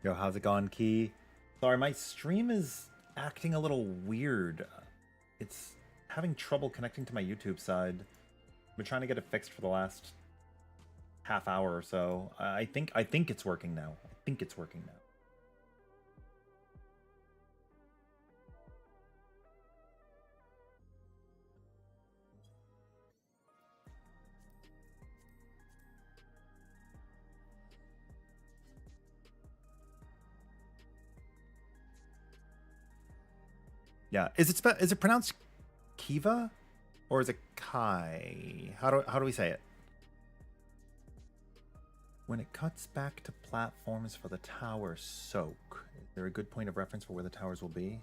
Yo, how's it going, Key? Sorry, my stream is acting a little weird. It's having trouble connecting to my YouTube side. I've been trying to get it fixed for the last half hour or so. I think it's working now. I think it's working now. Yeah, is it pronounced Kiva or is it Kai? How do we say it? When it cuts back to platforms for the tower soak, is there a good point of reference for where the towers will be?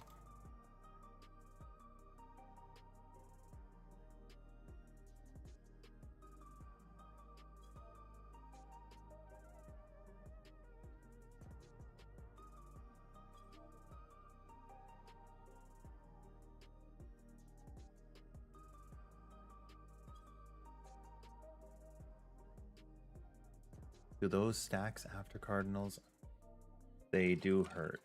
Do those stacks after Cardinals? They do hurt.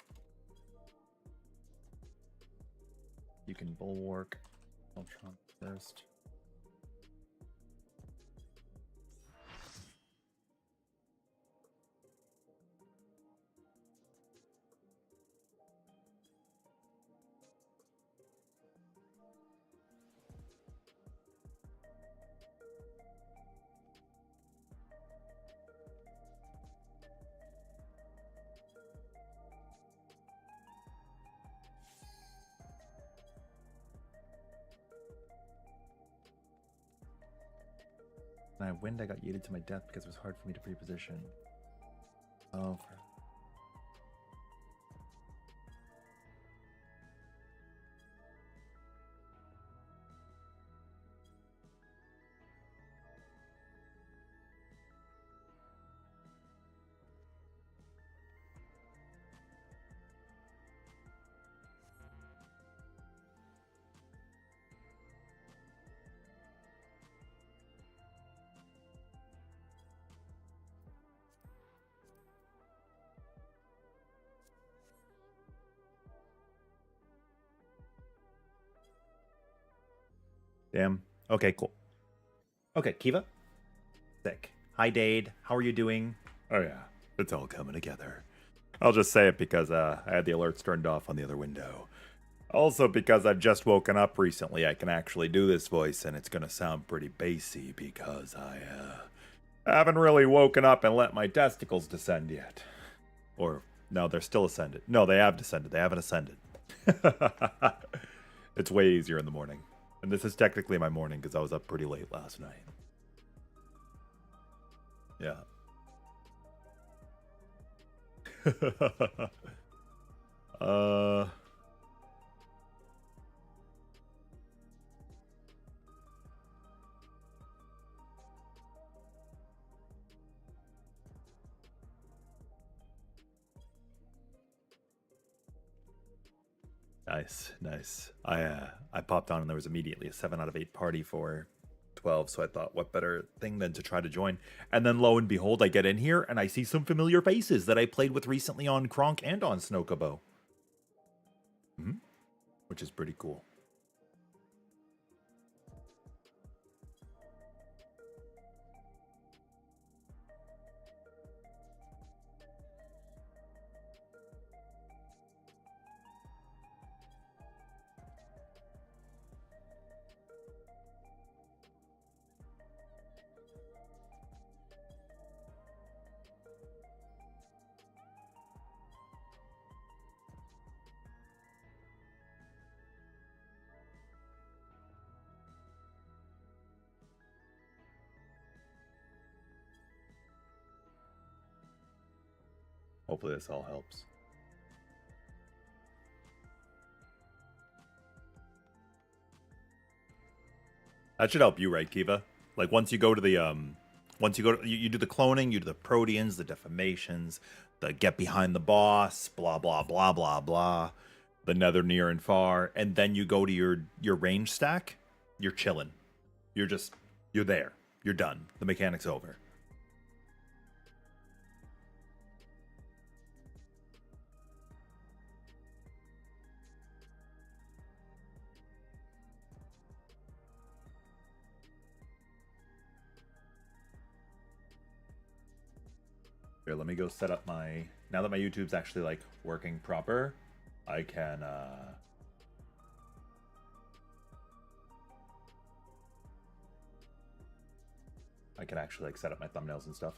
You can bulwark Ultron first. When I wind, I got yeeted to my death because it was hard for me to pre-position. Oh, damn. Okay, cool. Okay, Kiva. Sick. Hi, Dade. How are you doing? Oh yeah, it's all coming together. I'll just say it because I had the alerts turned off on the other window. Also, because I've just woken up recently, I can actually do this voice, and it's gonna sound pretty bassy because I haven't really woken up and let my testicles descend yet. Or no, they're still ascended. No, they have descended. They haven't ascended. It's way easier in the morning. And this is technically my morning because I was up pretty late last night. Yeah. uh Nice, nice. I popped on and there was immediately a 7 out of 8 party for 12, so I thought what better thing than to try to join. And then lo and behold, I get in here and I see some familiar faces that I played with recently on Kronk and on Snokabo. Which is pretty cool. Hopefully this all helps. That should help you, right, Kiva? Like once you go to the once you go to, you do the cloning, you do the proteans, the defamations, the get behind the boss, blah blah blah blah blah, the nether, near, and far, and then you go to your range stack, you're chilling. You're there. You're done. The mechanic's over. Here, let me go set up my... Now that my YouTube's actually, like, working proper, I can, I can actually, like, set up my thumbnails and stuff.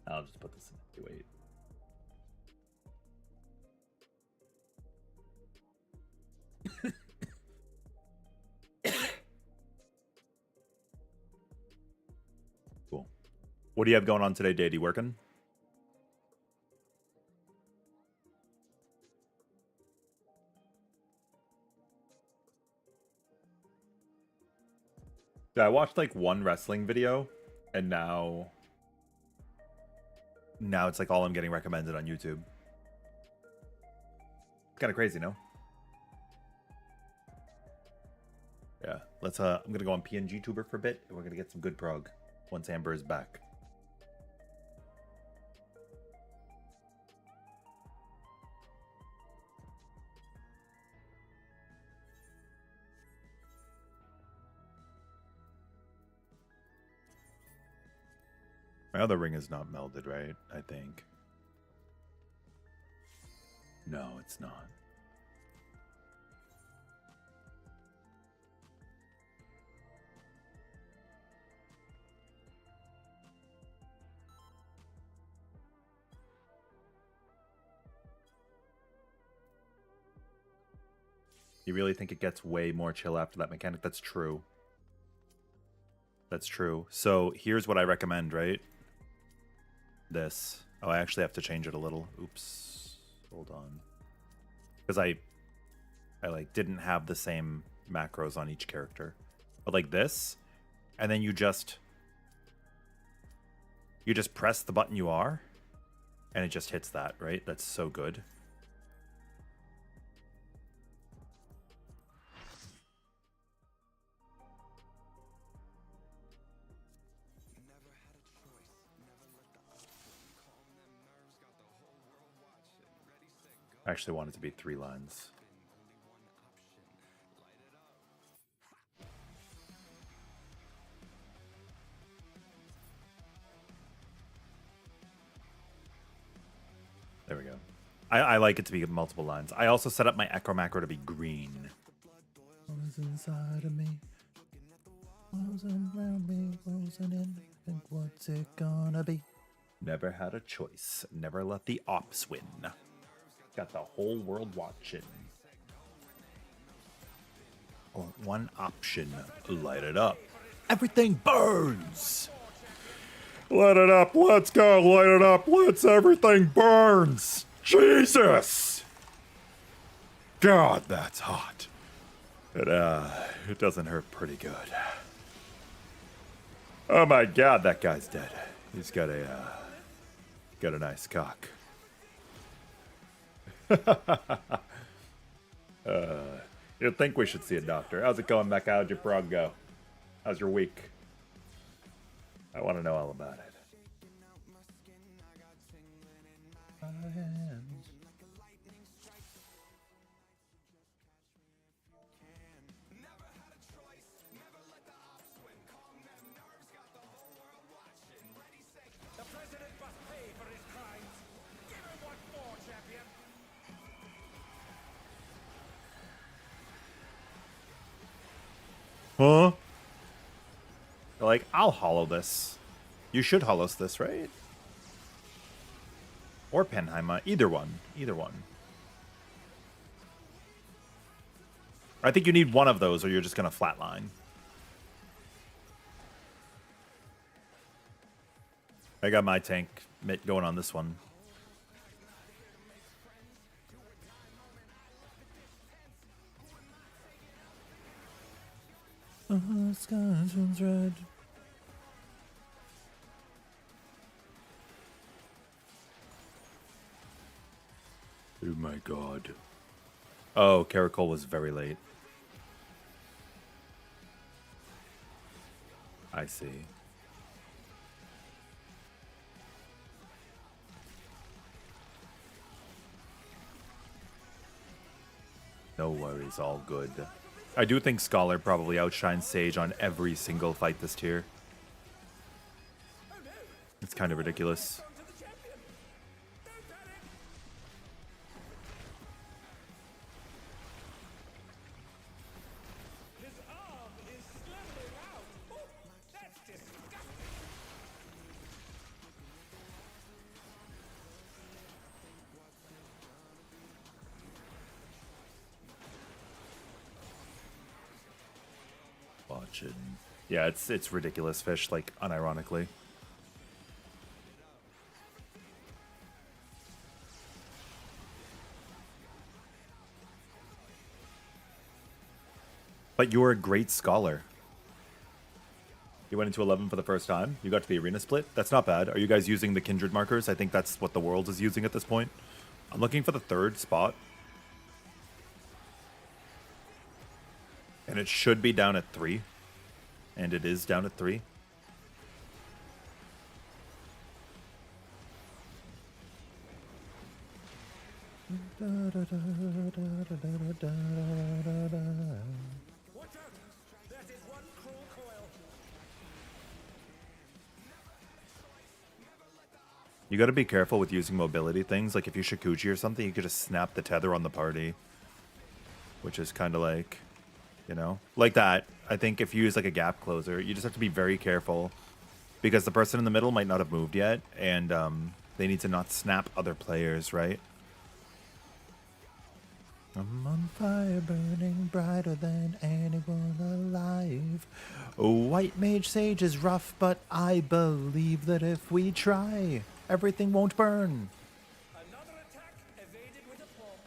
I'll just put this in. Wait. Cool. What do you have going on today, Dady? Working? Yeah, I watched like one wrestling video, and now it's like all I'm getting recommended on YouTube. It's kind of crazy, no? Yeah, let's I'm gonna go on PNG Tuber for a bit, and we're gonna get some good prog once Amber is back. My other ring is not melded, right? I think. No, it's not. You really think it gets way more chill after that mechanic? That's true. That's true. So here's what I recommend, right? This. Oh, I actually have to change it a little. Oops. Hold on. Because I like didn't have the same macros on each character. But like this, and then you just press the button you are, and it just hits that, right? That's so good. I actually want it to be 3 lines. There we go. I like it to be multiple lines. I also set up my Echo macro to be green. What's inside of me? What's around me? What's in? Think what's it gonna be? Never had a choice. Never let the ops win. Got the whole world watching. One option. Light it up. Everything burns. Light it up. Let's go. Light it up. Let's everything burns. Jesus. God, that's hot. It doesn't hurt pretty good. Oh my God, that guy's dead. He's got a nice cock. You'd think we should see a doctor. How's it going, Mecca? How'd your prog go? How's your week? I want to know all about it. Huh? Like, I'll hollow this. You should hollow this, right? Or Penheim. Either one. Either one. I think you need one of those or you're just going to flatline. I got my tank going on this one. Sky turns red. Oh my God. Oh, Caracol was very late. I see. worries, all good. I do think Scholar probably outshines Sage on every single fight this tier. It's kind of ridiculous. Watching. Yeah, it's ridiculous, Fish, like, unironically. But you're a great Scholar. You went into 11 for the first time. You got to the arena split. That's not bad. Are you guys using the kindred markers? I think that's what the world is using at this point. I'm looking for the 3rd spot. And it should be down at 3. And it is down at 3. You gotta be careful with using mobility things. Like if you Shikuchi or something, you could just snap the tether on the party. Which is kind of like, you know, like that. I think if you use like a gap closer, you just have to be very careful. Because the person in the middle might not have moved yet. And they need to not snap other players, right? I'm on fire, burning brighter than anyone alive. White Mage Sage is rough, but I believe that if we try, everything won't burn. Another attack evaded with a palm.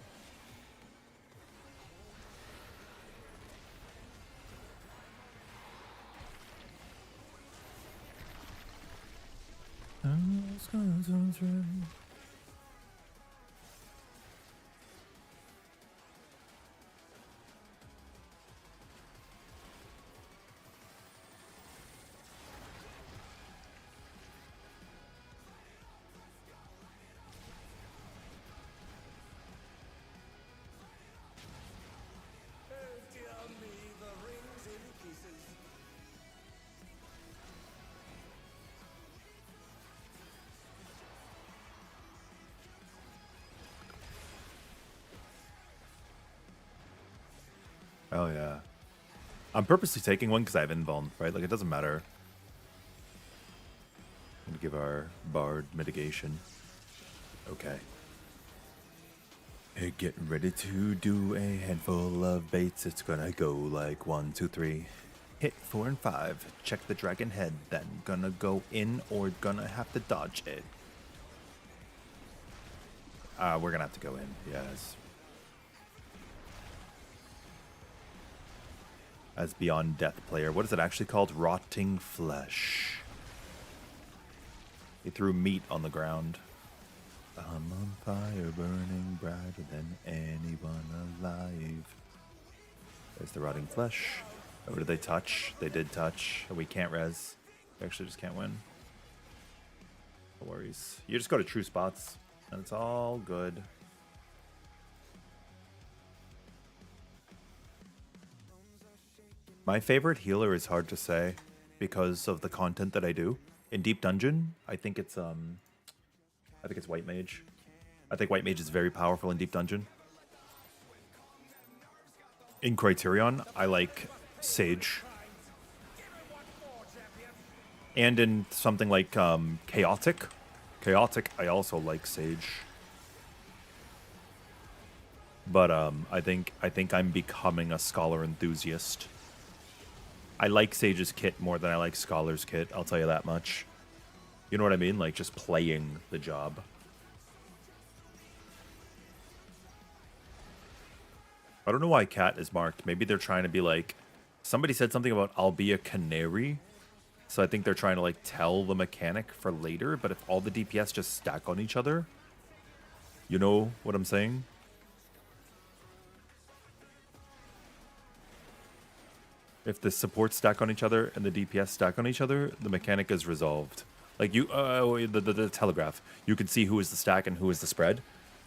Oh yeah. I'm purposely taking one because I have invuln, right? Like it doesn't matter. I'm gonna give our bard mitigation. Okay. Hey, getting ready to do a handful of baits. It's gonna go like 1, 2, 3. Hit 4 and 5. Check the dragon head. Then gonna go in or gonna have to dodge it. We're gonna have to go in. Yes. As Beyond Death player. What is it actually called? Rotting Flesh. He threw meat on the ground. I'm on fire, burning brighter than anyone alive. There's the Rotting Flesh. Oh, did they touch? They did touch. We can't res. We actually just can't win. No worries. You just go to true spots, and it's all good. My favorite healer is hard to say because of the content that I do. In Deep Dungeon, I think it's White Mage. I think White Mage is very powerful in Deep Dungeon. In Criterion, I like Sage. And in something like Chaotic, I also like Sage. But I think I'm becoming a Scholar enthusiast. I like Sage's kit more than I like Scholar's kit, I'll tell you that much. You know what I mean? Like, just playing the job. I don't know why Cat is marked. Maybe they're trying to be like... Somebody said something about I'll be a canary. So I think they're trying to, like, tell the mechanic for later. But if all the DPS just stack on each other... You know what I'm saying? If the supports stack on each other and the DPS stack on each other, the mechanic is resolved. Like you, the telegraph, you can see who is the stack and who is the spread.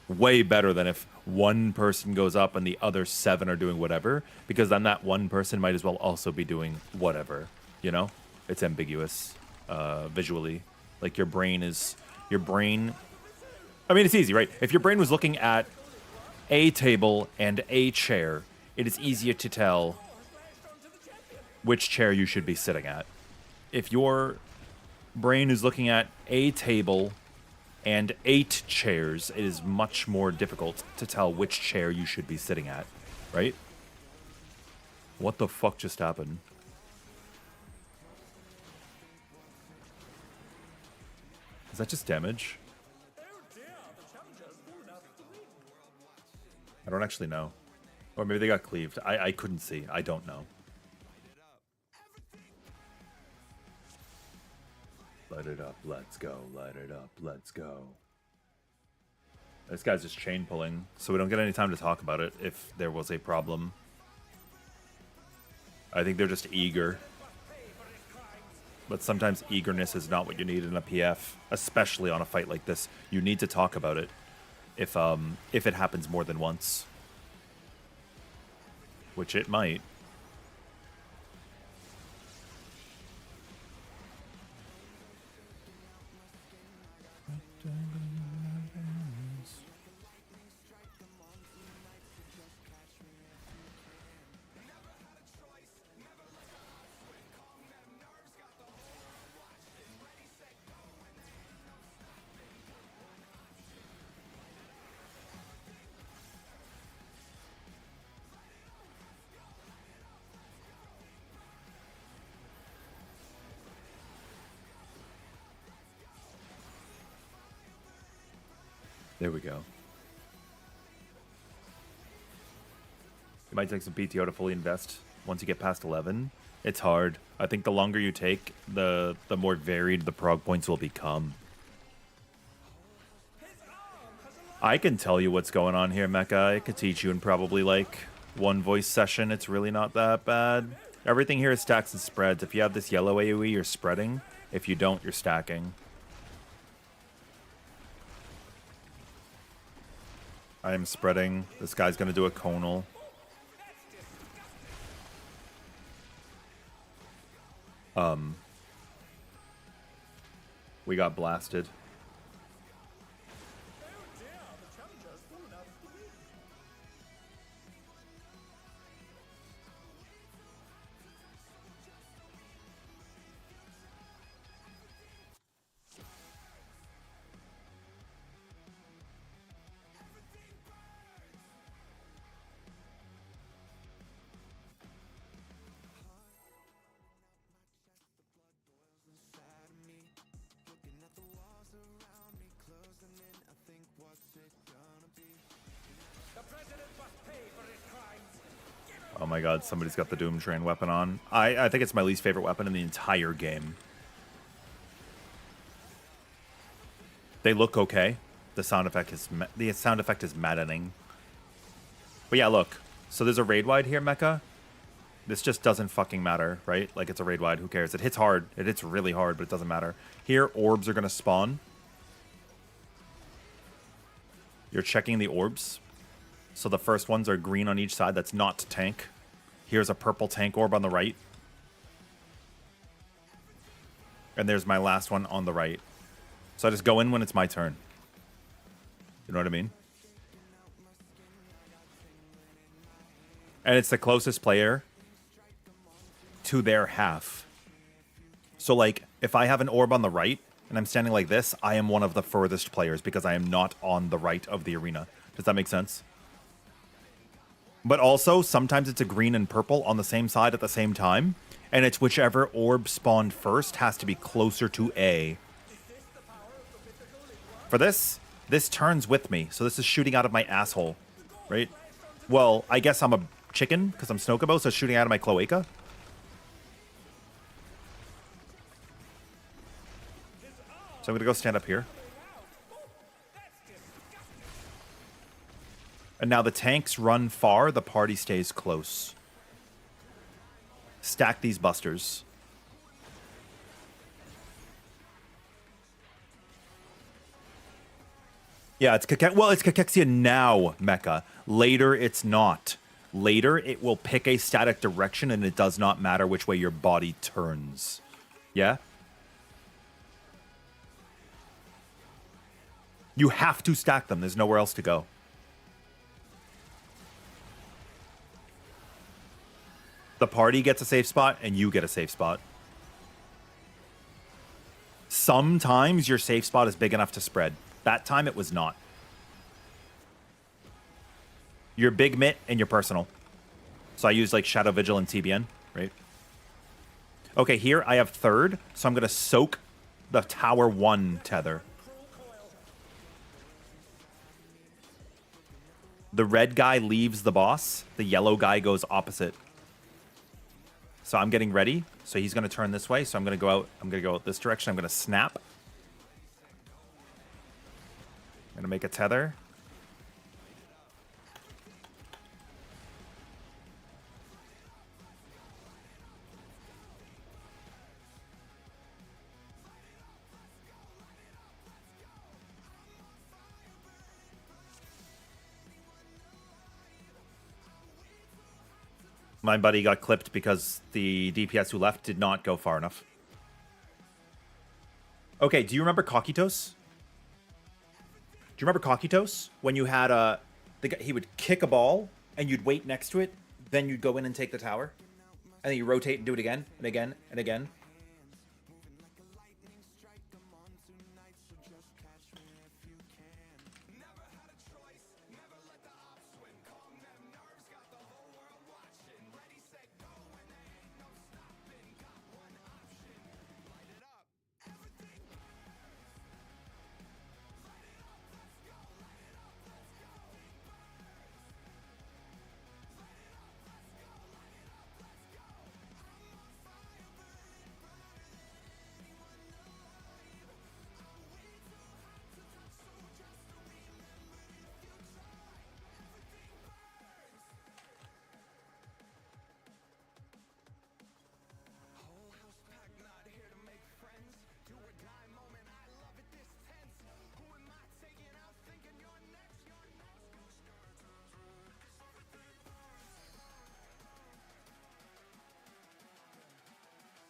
Way better than if one person goes up and the other 7 are doing whatever, because then that one person might as well also be doing whatever, you know? It's ambiguous visually. Like your brain, I mean, it's easy, right? If your brain was looking at a table and a chair, it is easier to tell which chair you should be sitting at. If your brain is looking at a table and 8 chairs, it is much more difficult to tell which chair you should be sitting at, right? What the fuck just happened? Is that just damage? I don't actually know. Or maybe they got cleaved. I couldn't see. I don't know. Light it up, let's go. Light it up, let's go. This guy's just chain pulling, so we don't get any time to talk about it if there was a problem. I think they're just eager. But sometimes eagerness is not what you need in a PF, especially on a fight like this. You need to talk about it if it happens more than once. Which it might. There we go. It might take some PTO to fully invest once you get past 11. It's hard. I think the longer you take, the more varied the prog points will become. I can tell you what's going on here, Mecha. I could teach you in probably like one voice session. It's really not that bad. Everything here is stacks and spreads. If you have this yellow AoE, you're spreading. If you don't, you're stacking. I am spreading. This guy's going to do a conal. We got blasted. Oh my god, somebody's got the Doom Train weapon on. I think it's my least favorite weapon in the entire game. They look okay. The sound effect is maddening. But yeah, look. So there's a raid wide here, Mecha. This just doesn't fucking matter, right? Like, it's a raid wide, who cares? It hits hard. It hits really hard, but it doesn't matter. Here, orbs are gonna spawn. You're checking the orbs. So the first ones are green on each side. That's not tank. Here's a purple tank orb on the right. And there's my last one on the right. So I just go in when it's my turn. You know what I mean? And it's the closest player to their half. So, like, if I have an orb on the right and I'm standing like this, I am one of the furthest players because I am not on the right of the arena. Does that make sense? But also, sometimes it's a green and purple on the same side at the same time, and it's whichever orb spawned first has to be closer to A. For this turns with me, so this is shooting out of my asshole, right? Well, I guess I'm a chicken, because I'm Snokubo, so it's shooting out of my cloaca. So I'm gonna go stand up here. And now the tanks run far, the party stays close. Stack these busters. Yeah, it's it's Cachexia now, Mecha. Later, it's not. Later, it will pick a static direction, and it does not matter which way your body turns. Yeah? You have to stack them. There's nowhere else to go. The party gets a safe spot, and you get a safe spot. Sometimes your safe spot is big enough to spread. That time, it was not. Your big mitt and your personal. So I use like Shadow Vigil and TBN, right? Okay, here I have third, so I'm going to soak the Tower 1 tether. The red guy leaves the boss. The yellow guy goes opposite. So I'm getting ready. So he's going to turn this way. So I'm going to go out. I'm going to go out this direction. I'm going to snap. I'm going to make a tether. My buddy got clipped because the DPS who left did not go far enough. Okay, do you remember Coquitos? Do you remember Coquitos? When you had he would kick a ball, and you'd wait next to it, then you'd go in and take the tower. And then you rotate and do it again, and again, and again.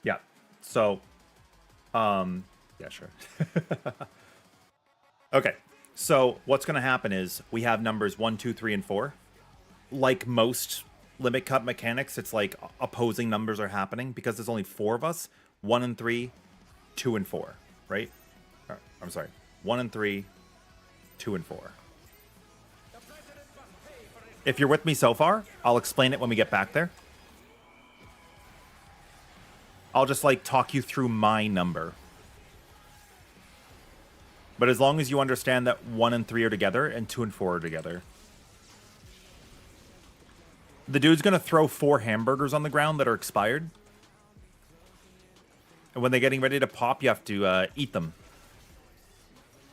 Yeah. So, yeah, sure. Okay. So what's going to happen is we have numbers 1, 2, 3, and 4. Like most limit cut mechanics, it's like opposing numbers are happening because there's only 4 of us. 1 and 3, 2 and 4, right? I'm sorry. 1 and 3, 2 and 4. If you're with me so far, I'll explain it when we get back there. I'll just like talk you through my number. But as long as you understand that 1 and 3 are together and 2 and 4 are together. The dude's going to throw 4 hamburgers on the ground that are expired. And when they're getting ready to pop, you have to eat them.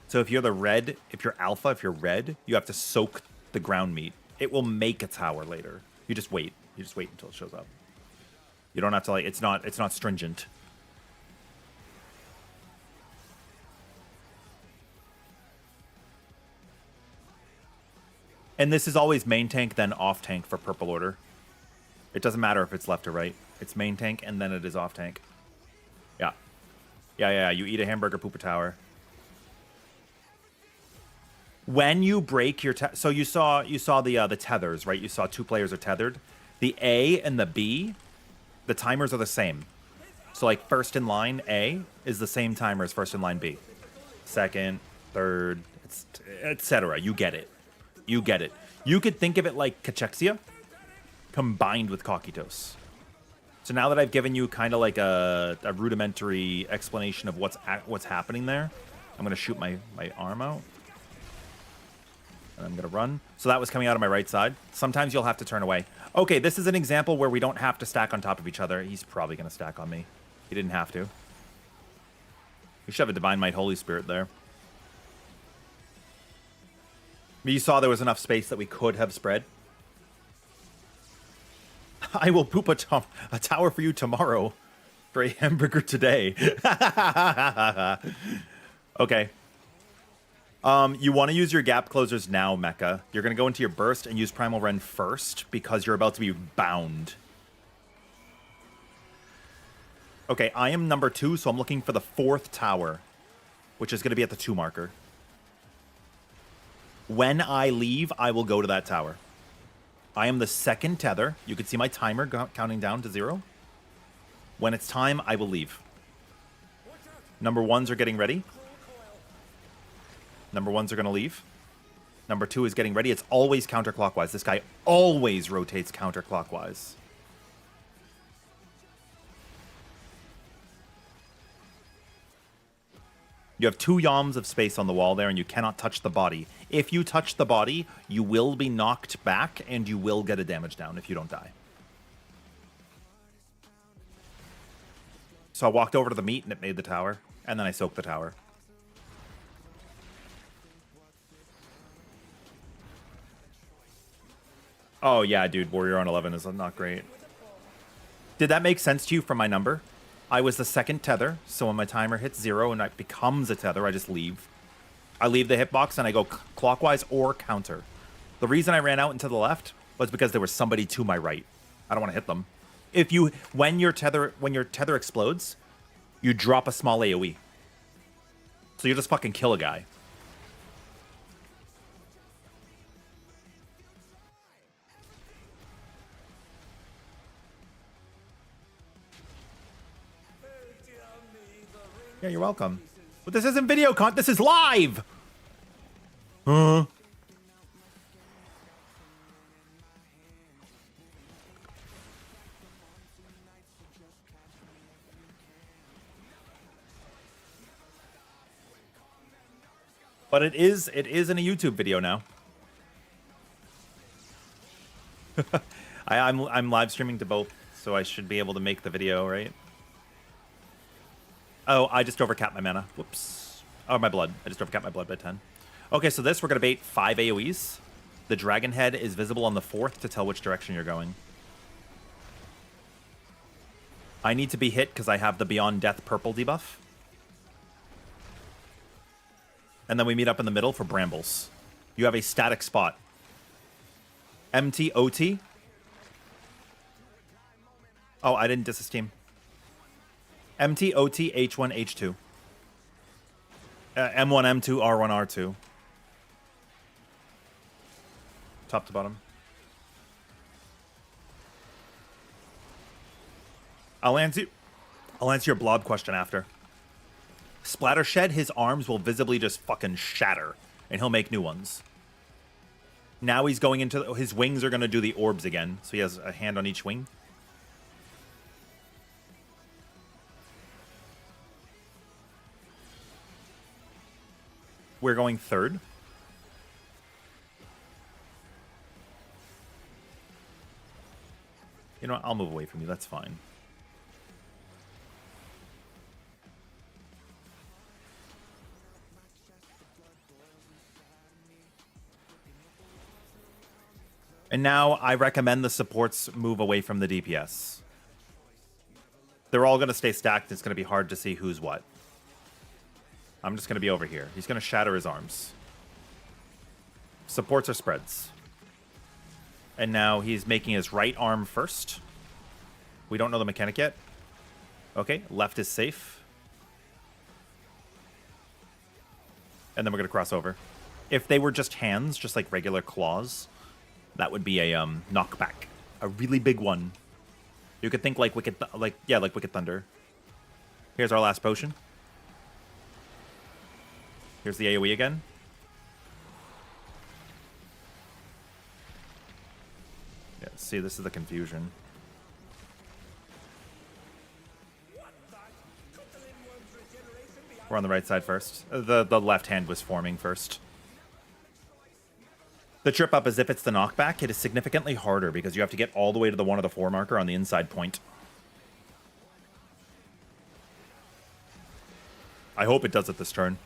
So if you're the red, if you're alpha, if you're red, you have to soak the ground meat. It will make a tower later. You just wait. You just wait until it shows up. You don't have to like, it's not stringent. And this is always main tank, then off tank for purple order. It doesn't matter if it's left or right. It's main tank, and then it is off tank. Yeah. Yeah. You eat a hamburger, poop a tower. When you break your... So you saw the tethers, right? You saw 2 players are tethered. The A and the B, the timers are the same. So like first in line A is the same timer as first in line B. Second, third, etc. You get it. You get it. You could think of it like Cachexia combined with Coquitos. So now that I've given you kind of like a rudimentary explanation of what's happening there, I'm going to shoot my arm out. And I'm going to run. So that was coming out of my right side. Sometimes you'll have to turn away. Okay, this is an example where we don't have to stack on top of each other. He's probably going to stack on me. He didn't have to. We should have a Divine Might Holy Spirit there. You saw there was enough space that we could have spread. I will poop a tower for you tomorrow. For a hamburger today. Okay. You want to use your gap closers now, Mecha. You're going to go into your burst and use Primal Rend first because you're about to be bound. Okay, I am number 2, so I'm looking for the 4th tower, which is going to be at the 2 marker. When I leave, I will go to that tower. I am the 2nd tether. You can see my timer counting down to 0. When it's time, I will leave. Number 1s are getting ready. Number 1s are going to leave. Number 2 is getting ready. It's always counterclockwise. This guy always rotates counterclockwise. You have 2 yawns of space on the wall there, and you cannot touch the body. If you touch the body, you will be knocked back, and you will get a damage down if you don't die. So I walked over to the meat, and it made the tower, and then I soaked the tower. Oh, yeah, dude, Warrior on 11 is not great. Did that make sense to you from my number? I was the 2nd tether, so when my timer hits 0 and it becomes a tether, I just leave. I leave the hitbox and I go clockwise or counter. The reason I ran out and to the left was because there was somebody to my right. I don't want to hit them. When your tether explodes, you drop a small AoE. So you just fucking kill a guy. Yeah, you're welcome. But this isn't video content, this is live! Huh? But it is in a YouTube video now. I'm live streaming to both, so I should be able to make the video, right? Oh, I just overcapped my mana. Whoops. Oh, my blood. I just overcapped my blood by 10. Okay, so this, we're going to bait 5 AoEs. The dragon head is visible on the 4th to tell which direction you're going. I need to be hit because I have the Beyond Death purple debuff. And then we meet up in the middle for brambles. You have a static spot. MT, OT. Oh, I didn't disesteem. MT, OT, H1, H2. M1, M2, R1, R2. Top to bottom. I'll answer your blob question after. Splattershed, his arms will visibly just fucking shatter, and he'll make new ones. Now he's going into... His wings are going to do the orbs again, so he has a hand on each wing. We're going 3rd. You know what? I'll move away from you. That's fine. And now I recommend the supports move away from the DPS. They're all going to stay stacked. It's going to be hard to see who's what. I'm just going to be over here. He's going to shatter his arms. Supports are spreads. And now he's making his right arm first. We don't know the mechanic yet. Okay, left is safe. And then we're going to cross over. If they were just hands, just like regular claws, that would be a knockback. A really big one. You could think like Wicked Thunder. Here's our last potion. Here's the AoE again. Yeah, see, this is the confusion. We're on the right side first. The left hand was forming first. The trip up is if it's the knockback, it is significantly harder because you have to get all the way to the 1 or the 4 marker on the inside point. I hope it does it this turn.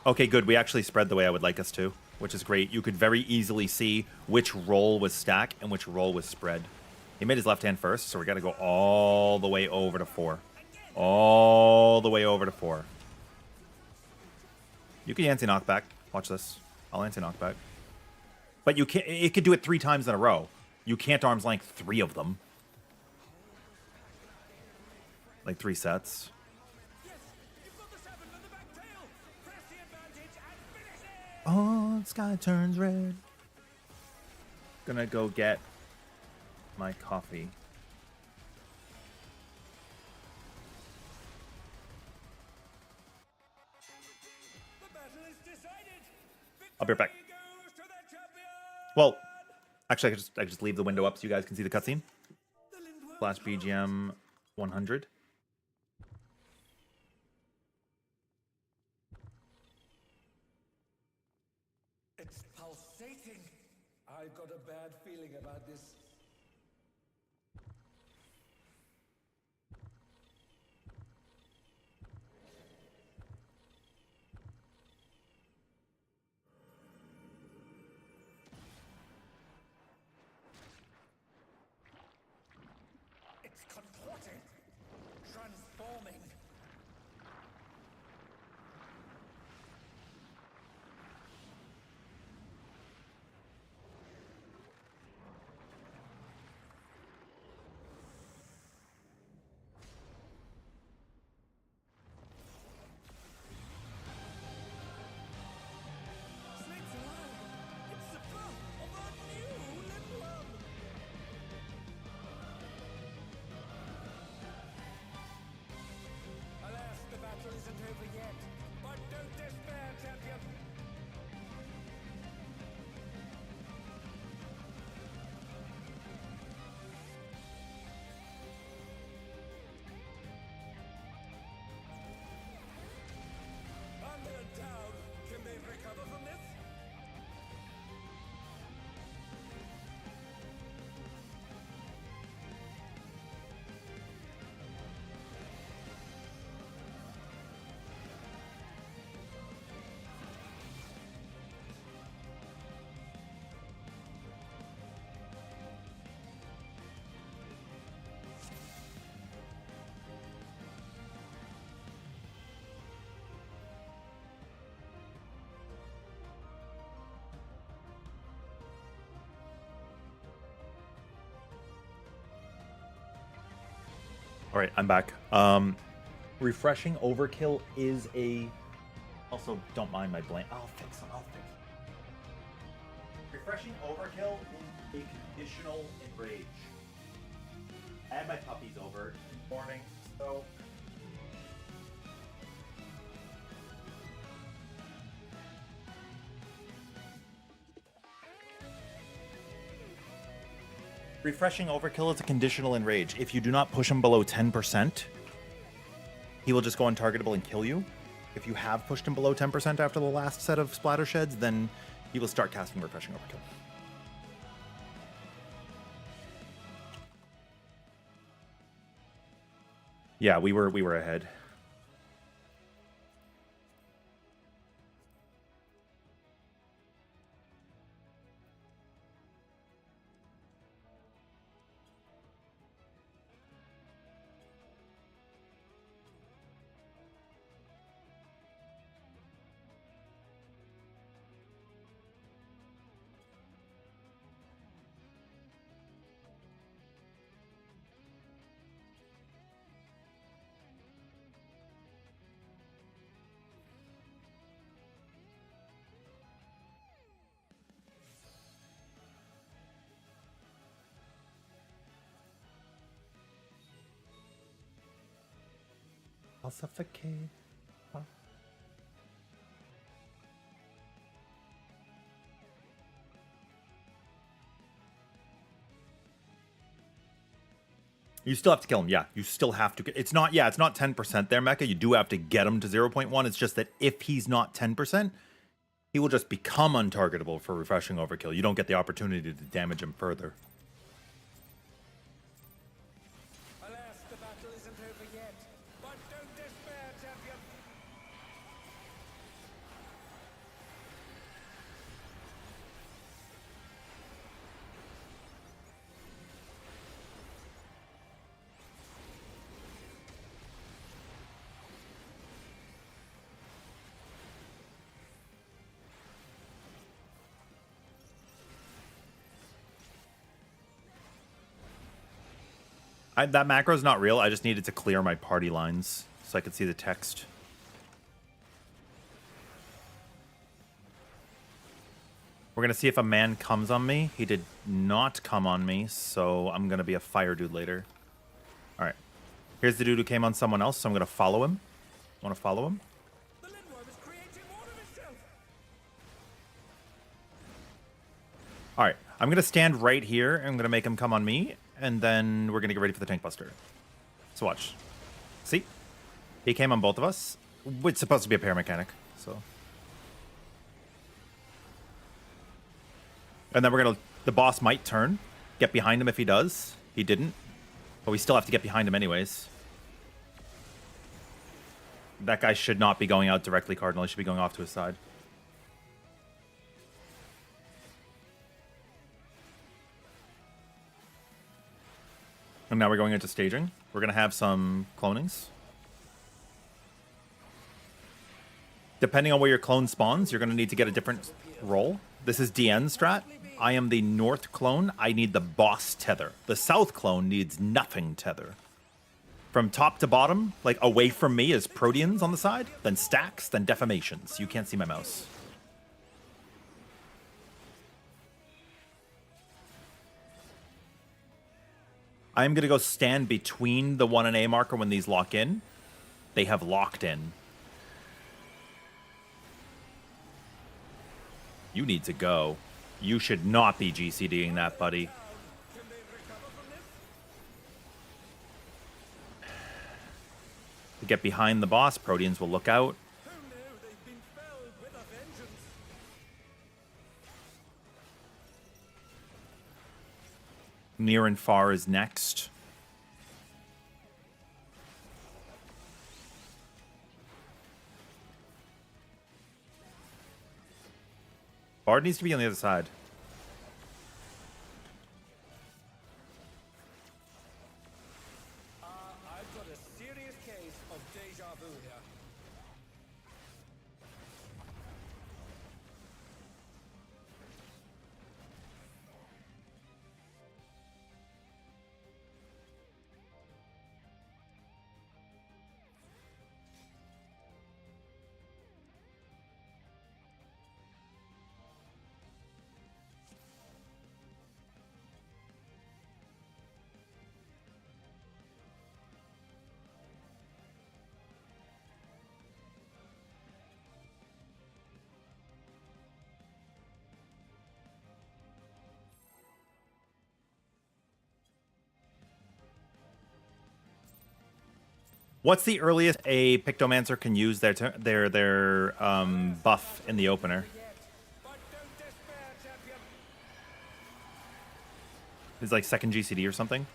Okay, good. We actually spread the way I would like us to, which is great. You could very easily see which roll was stack and which roll was spread. He made his left hand first, so we got to go all the way over to 4. All the way over to 4. You can Yancy knockback. Watch this. I'll Yancy knockback. But you can't. It could do it 3 times in a row. You can't arm's length 3 of them. Like 3 sets. Oh, the sky turns red. Gonna go get my coffee. I'll be right back. Well, actually, I just leave the window up so you guys can see the cutscene. Flash BGM 100. It's pulsating. I've got a bad feeling about this. It's contorting, transforming. Snake's alive. It's the birth of a new Lindblom. Alas, the battle isn't over yet. But don't despair, champion. Under and down. Can they recover from this? All right, I'm back. Refreshing overkill is a. Also, don't mind my blank. I'll fix them. Refreshing overkill is a conditional enrage. I had my puppies over in the morning, so. Refreshing overkill is a conditional enrage. If you do not push him below 10%, he will just go untargetable and kill you. If you have pushed him below 10% after the last set of splatter sheds, then he will start casting refreshing overkill. Yeah, we were ahead. I'll suffocate. Huh? You still have to kill him. Yeah, you still have to. It's not 10% there, Mecha. You do have to get him to 0.1. It's just that if he's not 10%, he will just become untargetable for refreshing overkill. You don't get the opportunity to damage him further. Alas, the battle isn't over yet. But don't despair, champion. That macro is not real. I just needed to clear my party lines so I could see the text. We're going to see if a man comes on me. He did not come on me, so I'm going to be a fire dude later. All right. Here's the dude who came on someone else, so I'm going to follow him. Want to follow him? The Lindworm is creating more of itself. All right. I'm going to stand right here. I'm going to make him come on me, and then we're going to get ready for the tank buster. So watch. See? He came on both of us. It's supposed to be a paramechanic, so... And then we're going to... The boss might turn. Get behind him if he does. He didn't. But we still have to get behind him anyways. That guy should not be going out directly cardinal. He should be going off to his side. And now we're going into staging. We're going to have some clonings. Depending on where your clone spawns, you're going to need to get a different role. This is DN strat. I am the north clone. I need the boss tether. The south clone needs nothing tether. From top to bottom, like away from me, is Proteans on the side, then stacks, then defamations. You can't see my mouse. I'm going to go stand between the 1 and A marker when these lock in. They have locked in. You need to go. You should not be GCDing that, buddy. Can they recover from this? To get behind the boss, Proteans will look out. Who knew they've been felled with a vengeance? Near and far is next. Bard needs to be on the other side. I've got a serious case of deja vu here. What's the earliest a Pictomancer can use their buff in the opener? But don't despair, champion. Is like second GCD or something?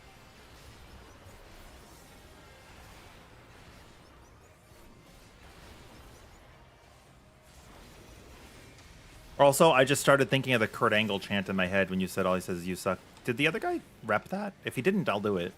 Also, I just started thinking of the Kurt Angle chant in my head when you said all he says is "you suck." Did the other guy rep that? If he didn't, I'll do it.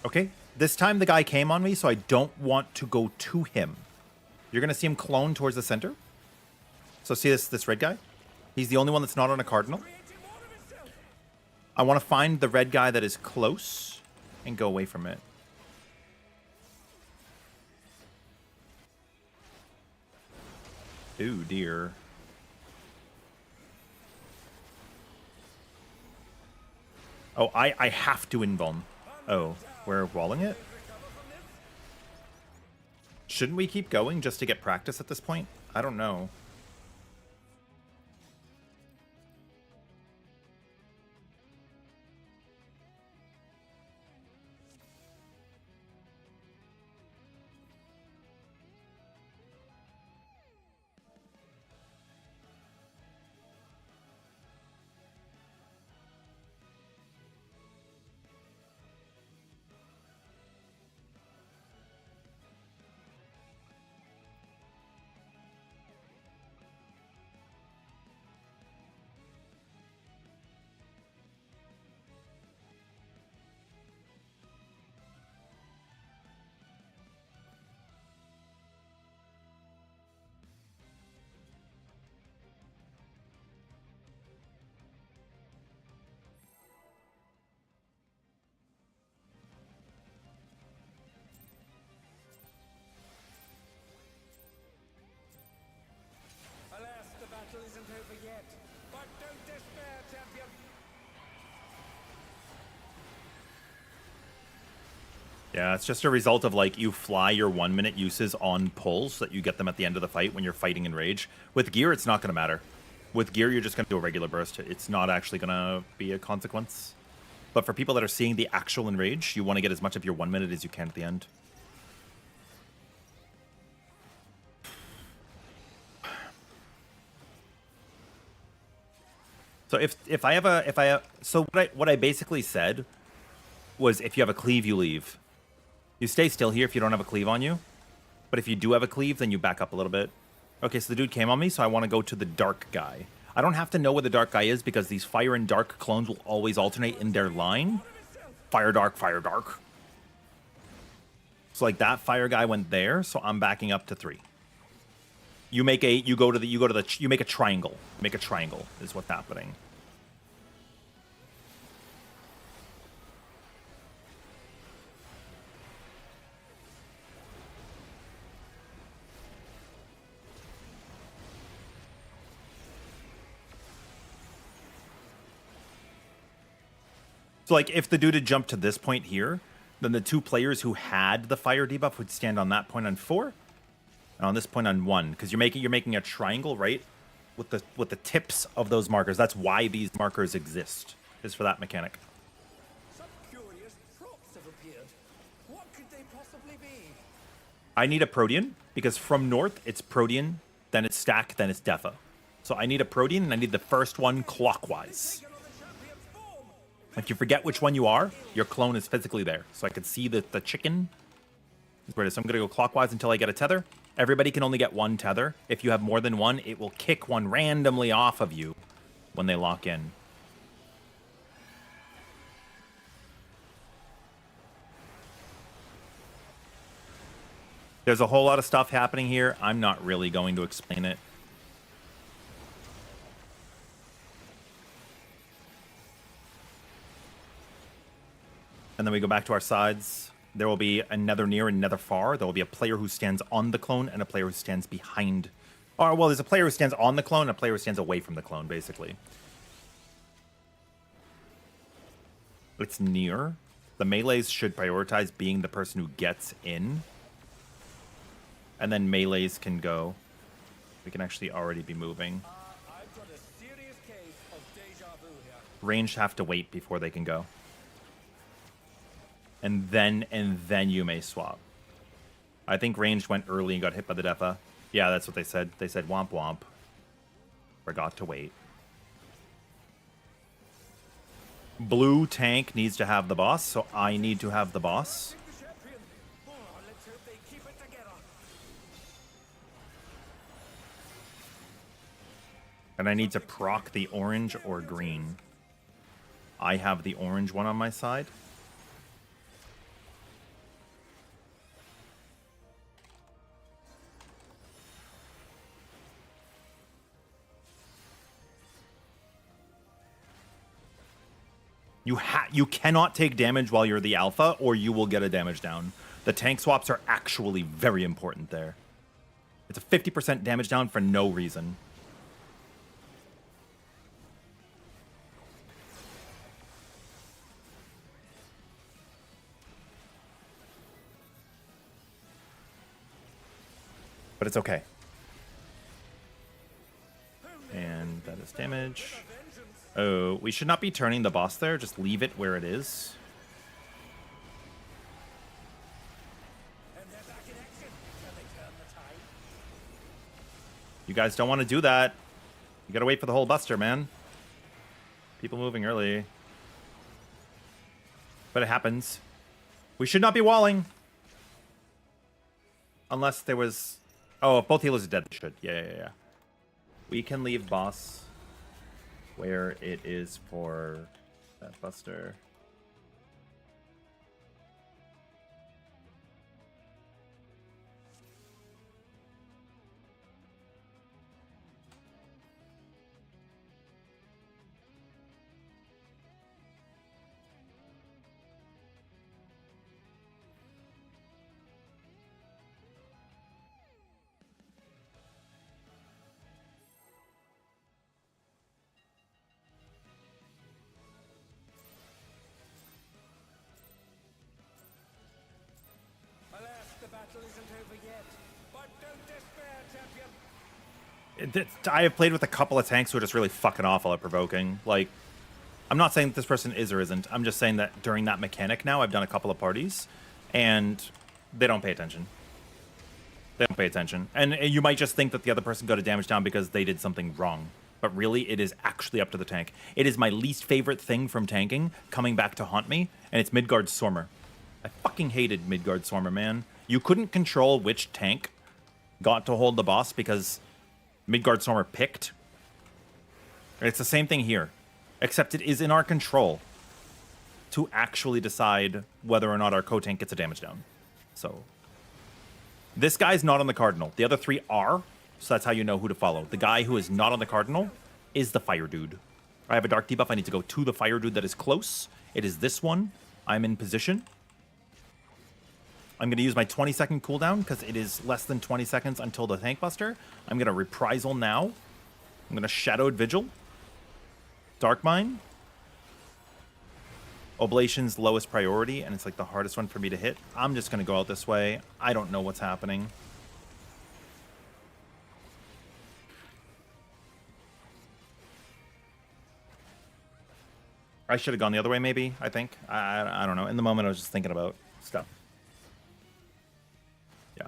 Okay, this time the guy came on me, so I don't want to go to him. You're going to see him clone towards the center. So see this red guy? He's the only one that's not on a cardinal. Creating more of itself. I want to find the red guy that is close and go away from it. Ooh, dear. Oh, I have to invuln. Oh, we're walling it? Shouldn't we keep going just to get practice at this point? I don't know. yet. But don't despair, champion. Yeah, it's just a result of, like, you fly your 1 minute uses on pulls so that you get them at the end of the fight when you're fighting in rage. With gear, it's not going to matter. With gear, you're just going to do a regular burst. It's not actually going to be a consequence. But for people that are seeing the actual enrage, you want to get as much of your 1 minute as you can at the end. So what I basically said was, if you have a cleave, you leave. You stay still here if you don't have a cleave on you. But if you do have a cleave, then you back up a little bit. Okay, so the dude came on me, so I want to go to the dark guy. I don't have to know where the dark guy is because these fire and dark clones will always alternate in their line. Fire, dark, fire, dark. So like that fire guy went there, so I'm backing up to 3. You make a triangle. Make a triangle is what's happening. So, like, if the dude had jumped to this point here, then the 2 players who had the fire debuff would stand on that point on 4, and on this point on 1, because you're making a triangle, right? With the tips of those markers. That's why these markers exist, is for that mechanic. Some curious props have appeared. What could they possibly be? I need a Protean, because from north, it's Protean, then it's Stack, then it's Defa. So I need a Protean, and I need the first one clockwise. If you forget which one you are, your clone is physically there. So I can see the chicken is where it is. So I'm going to go clockwise until I get a tether. Everybody can only get 1 tether. If you have more than 1, it will kick 1 randomly off of you when they lock in. There's a whole lot of stuff happening here. I'm not really going to explain it. And then we go back to our sides. There will be another near and another far. There will be a player who stands on the clone and a player who stands behind. Or, well, there's a player who stands on the clone and a player who stands away from the clone, basically. It's near. The melees should prioritize being the person who gets in. And then melees can go. We can actually already be moving. I've got a serious case of deja vu here. Ranged have to wait before they can go. And then you may swap. I think ranged went early and got hit by the Defa. Yeah, that's what they said. They said womp womp. Forgot to wait. Blue tank needs to have the boss, so I need to have the boss. Let's hope they keep it together. And I need to proc the orange or green. I have the orange one on my side. You cannot take damage while you're the alpha, or you will get a damage down. The tank swaps are actually very important there. It's a 50% damage down for no reason. But it's okay. And that is damage. Oh, we should not be turning the boss there. Just leave it where it is. And they're back in action. Can they turn the tide? You guys don't want to do that. You gotta wait for the whole buster, man. People moving early. But it happens. We should not be walling. Unless there was... Oh, if both healers are dead, they should. Yeah. We can leave boss where it is for that buster. yet. But don't despair, champion. I have played with a couple of tanks who are just really fucking awful at provoking. Like, I'm not saying that this person is or isn't. I'm just saying that during that mechanic now, I've done a couple of parties, and they don't pay attention. They don't pay attention. And you might just think that the other person got a damage down because they did something wrong. But really, it is actually up to the tank. It is my least favorite thing from tanking coming back to haunt me, and it's Midgard Swarmer. I fucking hated Midgard Swarmer, man. You couldn't control which tank got to hold the boss because Midgard Swarmer picked. It's the same thing here, except it is in our control to actually decide whether or not our co-tank gets a damage down. So this guy's not on the Cardinal. The other three are, so that's how you know who to follow. The guy who is not on the Cardinal is the Fire Dude. I have a Dark debuff. I need to go to the Fire Dude that is close. It is this one. I'm in position. I'm going to use my 20-second cooldown because it is less than 20 seconds until the Tank Buster. I'm going to Reprisal now. I'm going to Shadowed Vigil. Dark Mine. Oblation's lowest priority, and it's like the hardest one for me to hit. I'm just going to go out this way. I don't know what's happening. I should have gone the other way, maybe, I think. I don't know. In the moment, I was just thinking about stuff. Yeah.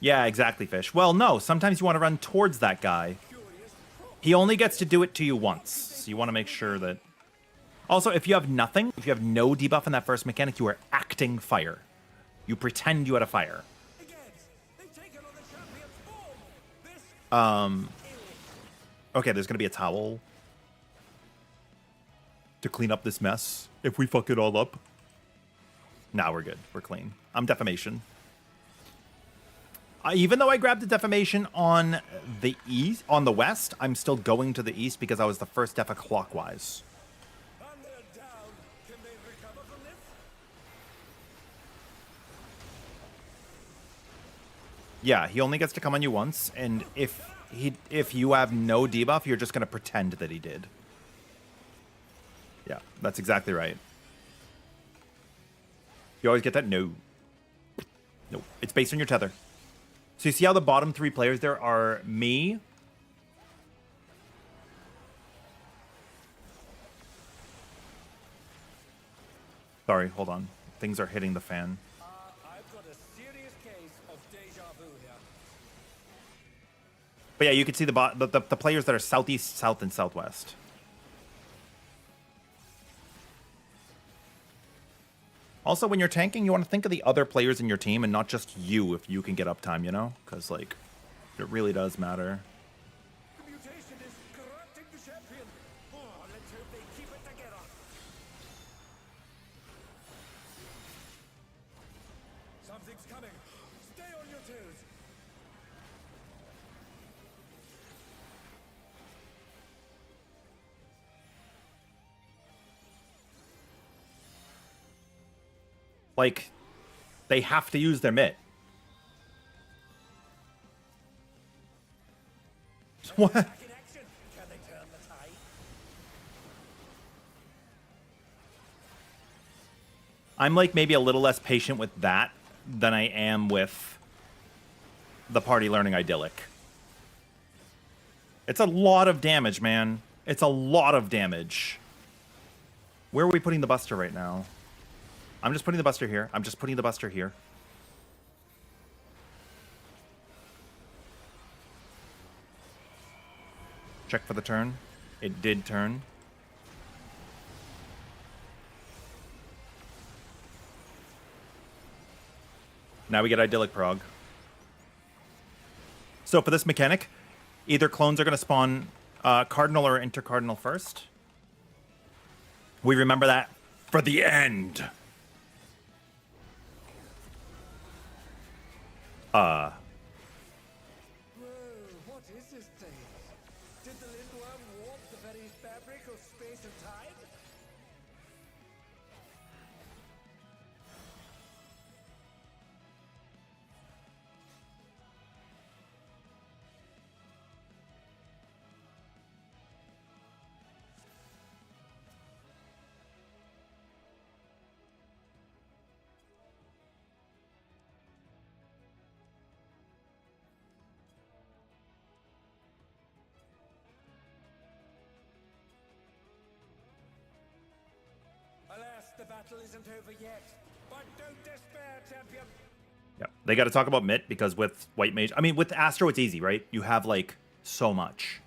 Yeah, exactly, Fish. Well, no. Sometimes you want to run towards that guy. He only gets to do it to you once. So you want to make sure that... Also, if you have nothing, if you have no debuff in that first mechanic, you are acting fire. You pretend you had a fire. Okay, there's going to be a towel to clean up this mess if we fuck it all up. Nah, we're good. We're clean. I'm Defamation. Even though I grabbed the Defamation on the east, on the west, I'm still going to the east because I was the first Defa clockwise. Yeah, he only gets to come on you once, and if you have no debuff, you're just going to pretend that he did. Yeah, that's exactly right. You always get that? No. No, it's based on your tether. So you see how the bottom three players there are me, sorry, hold on. Things are hitting the fan. I've got a serious case of deja vu here. But yeah, you can see the players that are southeast, south, and southwest. Also, when you're tanking, you want to think of the other players in your team and not just you if you can get uptime, you know? Because, like, it really does matter. The mutation is corrupting the champion. Oh, let's hope they keep it together. Something's coming. Stay on your toes. Like, they have to use their mitt. What? Back in action. Can they turn the tide? I'm, like, maybe a little less patient with that than I am with the party learning Idyllic. It's a lot of damage, man. It's a lot of damage. Where are we putting the Buster right now? I'm just putting the Buster here. I'm just putting the Buster here. Check for the turn. It did turn. Now we get Idyllic Prog. So for this mechanic, either clones are going to spawn Cardinal or Intercardinal first. We remember that for the end. Whoa, what is this thing? Did the Lindworm warp the very fabric of space and time? the battle isn't over yet. But don't despair, champion. Yeah, they got to talk about Mitt because with White Mage, I mean, with Astro, it's easy, right? You have like so much.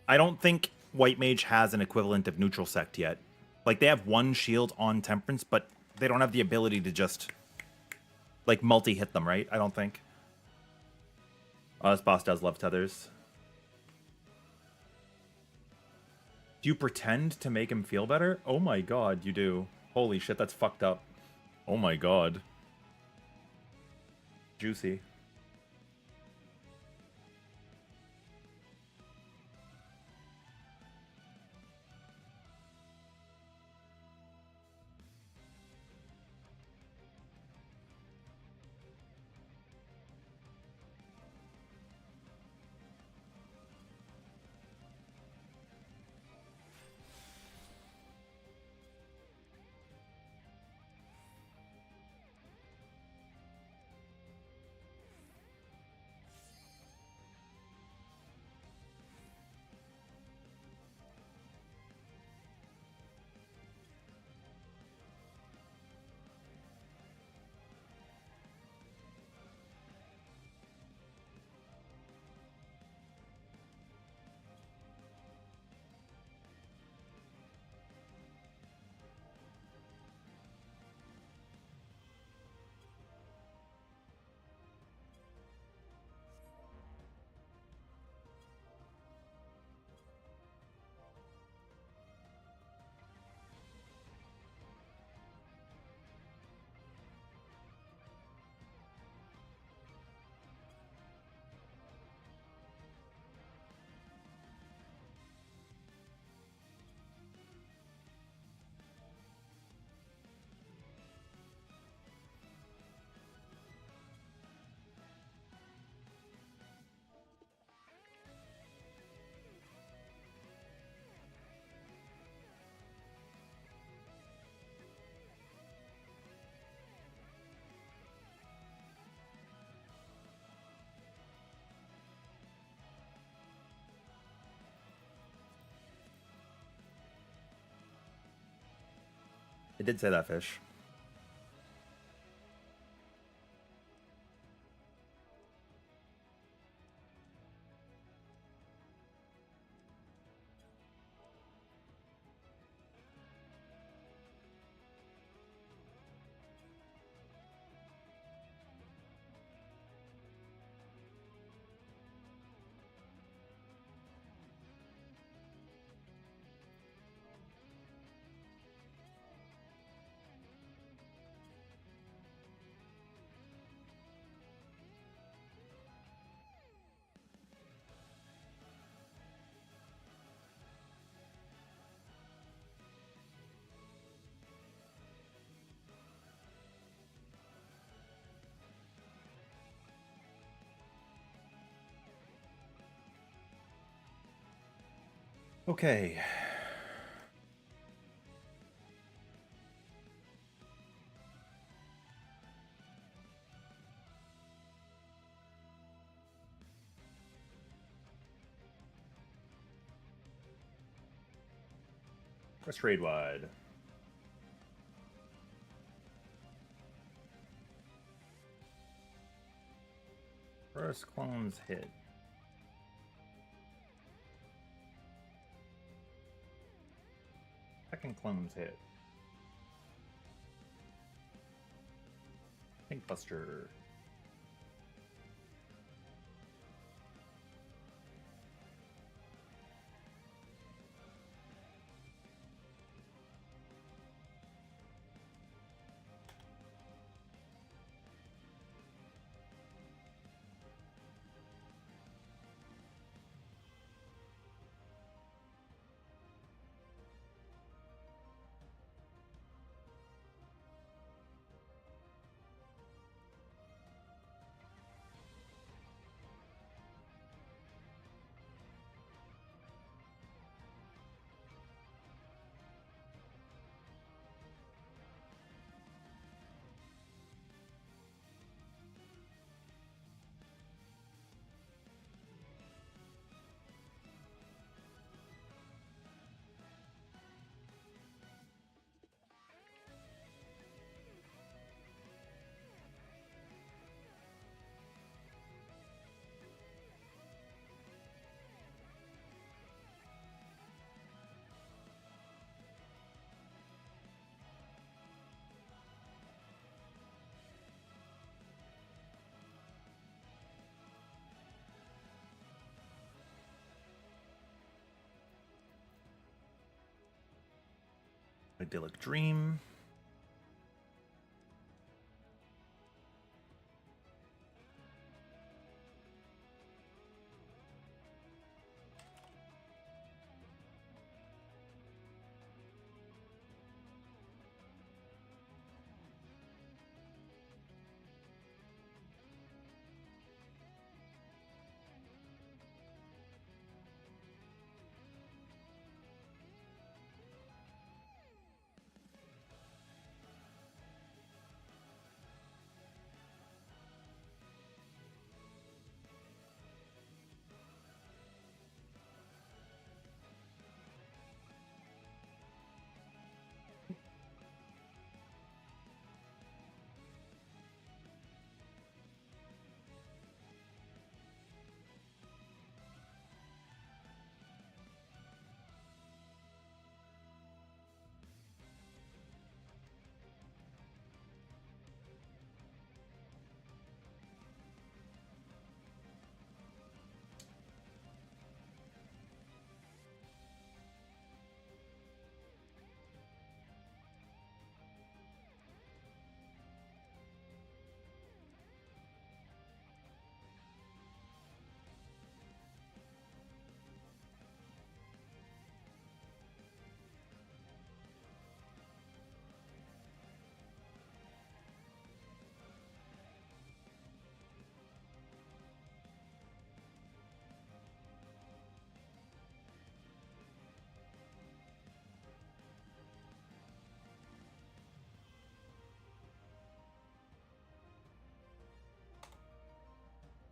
I don't think White Mage has an equivalent of Neutral Sect yet. Like, they have one shield on Temperance, but they don't have the ability to just, like, multi-hit them, right? I don't think. Oh, this boss does love tethers. Do you pretend to make him feel better? Oh my god, you do. Holy shit, that's fucked up. Oh my god. Juicy. It did say that, Fish. Okay. Let's trade wide. First clones hit. Second clones hit. Pink Buster. Idyllic Dream.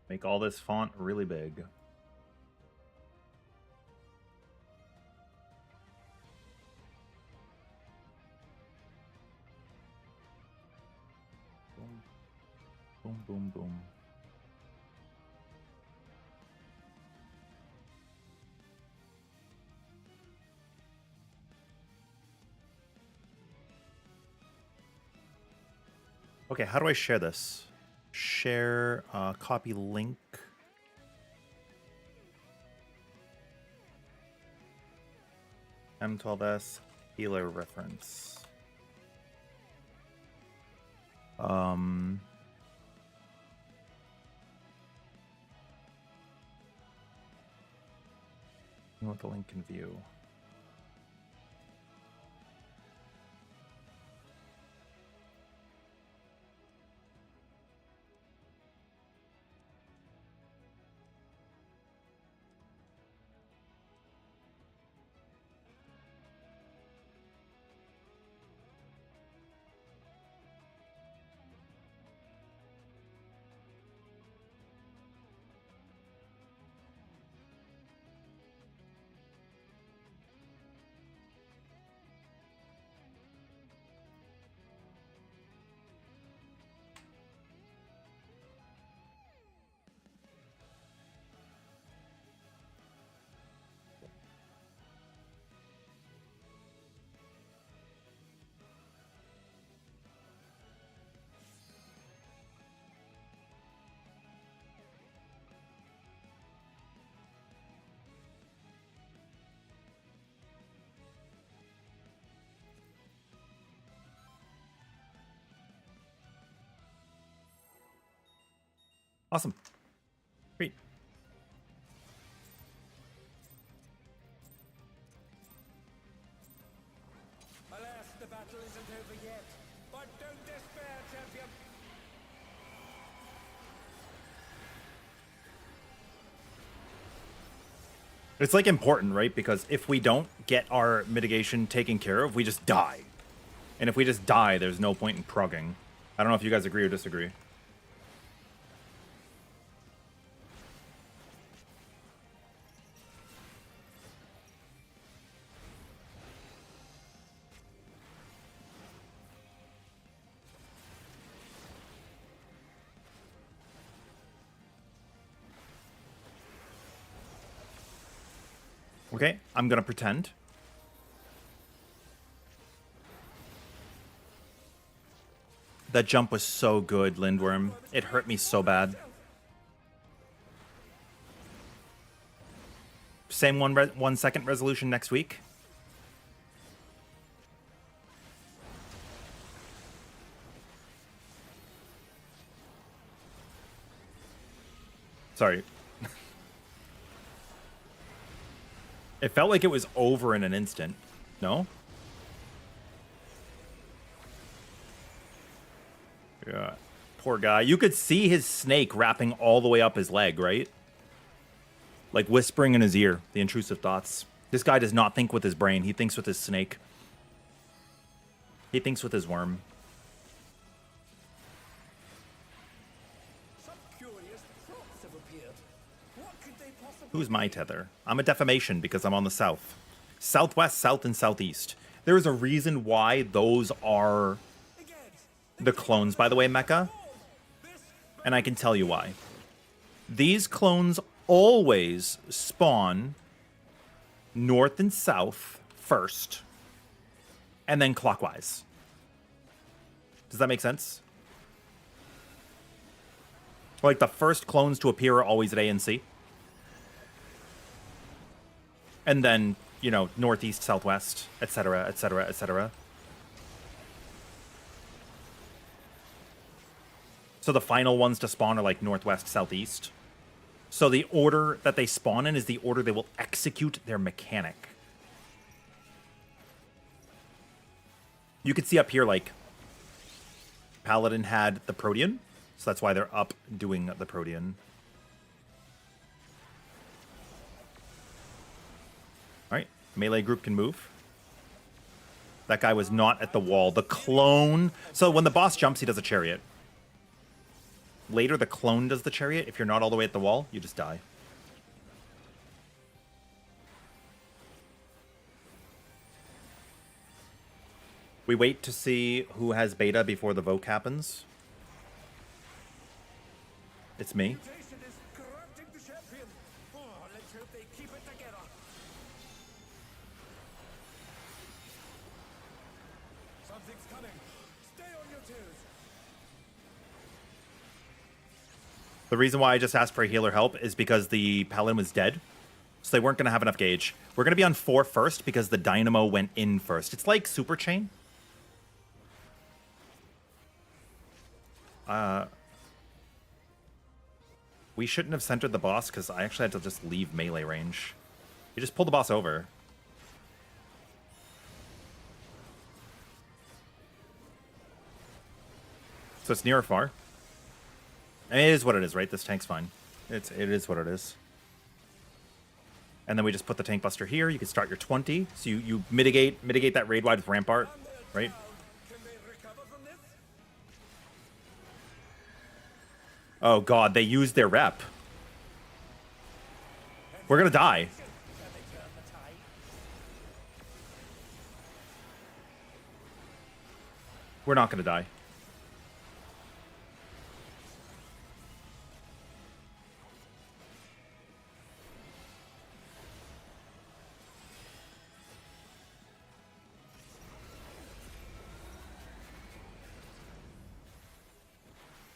Make all this font really big. Boom, boom, boom, boom. Okay, how do I share this? Share, copy link. M12s healer reference. What the link can view. Awesome. Great. Alas, the battle isn't over yet. But don't despair, champion. It's like important, right? Because if we don't get our mitigation taken care of, we just die. And if we just die, there's no point in progging. I don't know if you guys agree or disagree. Okay, I'm gonna pretend. That jump was so good, Lindworm. It hurt me so bad. Same 1 second resolution next week. Sorry. It felt like it was over in an instant. No? Yeah. Poor guy. You could see his snake wrapping all the way up his leg, right? Like whispering in his ear, the intrusive thoughts. This guy does not think with his brain. He thinks with his snake. He thinks with his worm. Some curious props have appeared. What could they possibly Who's my tether? I'm a defamation because I'm on the south. Southwest, south, and southeast. There is a reason why those are again? the clones, by the way, Mecha. And I can tell you why. These clones always spawn north and south first, and then clockwise. Does that make sense? Like the first clones to appear are always at A and C. And then, you know, northeast, southwest, etc., etc., etc. So the final ones to spawn are like northwest, southeast. So the order that they spawn in is the order they will execute their mechanic. You could see up here, like, Paladin had the Protean, so that's why they're up doing the Protean. Alright, melee group can move. That guy was not at the wall. The clone... So when the boss jumps, he does a chariot. Later, the clone does the chariot. If you're not all the way at the wall, you just die. We wait to see who has beta before the vote happens. It's me. Mutation is corrupting the champion. Oh, let's hope they keep it together. Something's coming. Stay on your toes. The reason why I just asked for healer help is because the Paladin was dead. So they weren't going to have enough gauge. We're going to be on 4 first because the Dynamo went in first. It's like Super Chain. We shouldn't have centered the boss because I actually had to just leave melee range. You just pull the boss over. So it's near or far? I mean, it is what it is, right? This tank's fine. It is what it is. And then we just put the tank buster here. You can start your 20. So you mitigate that raid wide with Rampart, right? Can they recover from this? Oh god, they used their rep. We're gonna die. Can they turn the tide? We're not gonna die.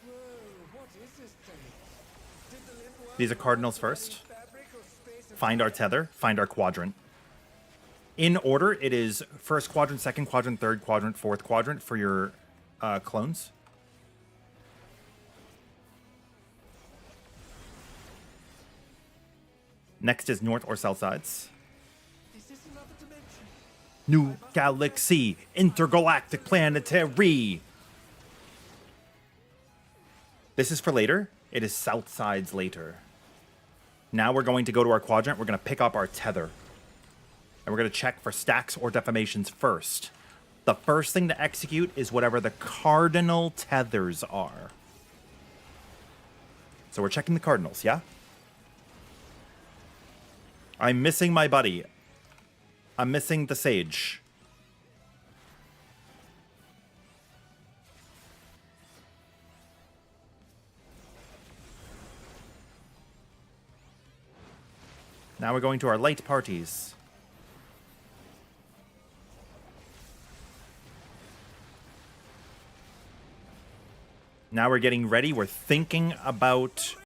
Whoa, what is this thing? Did the limb worm These are cardinals first. fabric or space and Find our tether, find our quadrant. In order, it is first quadrant, second quadrant, third quadrant, fourth quadrant for your clones. Next is north or south sides. This is another dimension. New galaxy, intergalactic planetary. This is for later. It is south sides later. Now we're going to go to our quadrant. We're going to pick up our tether. And we're going to check for stacks or deformations first. The first thing to execute is whatever the cardinal tethers are. So we're checking the cardinals, yeah? I'm missing my buddy. I'm missing the sage. Now we're going to our light parties. Now we're getting ready. We're thinking about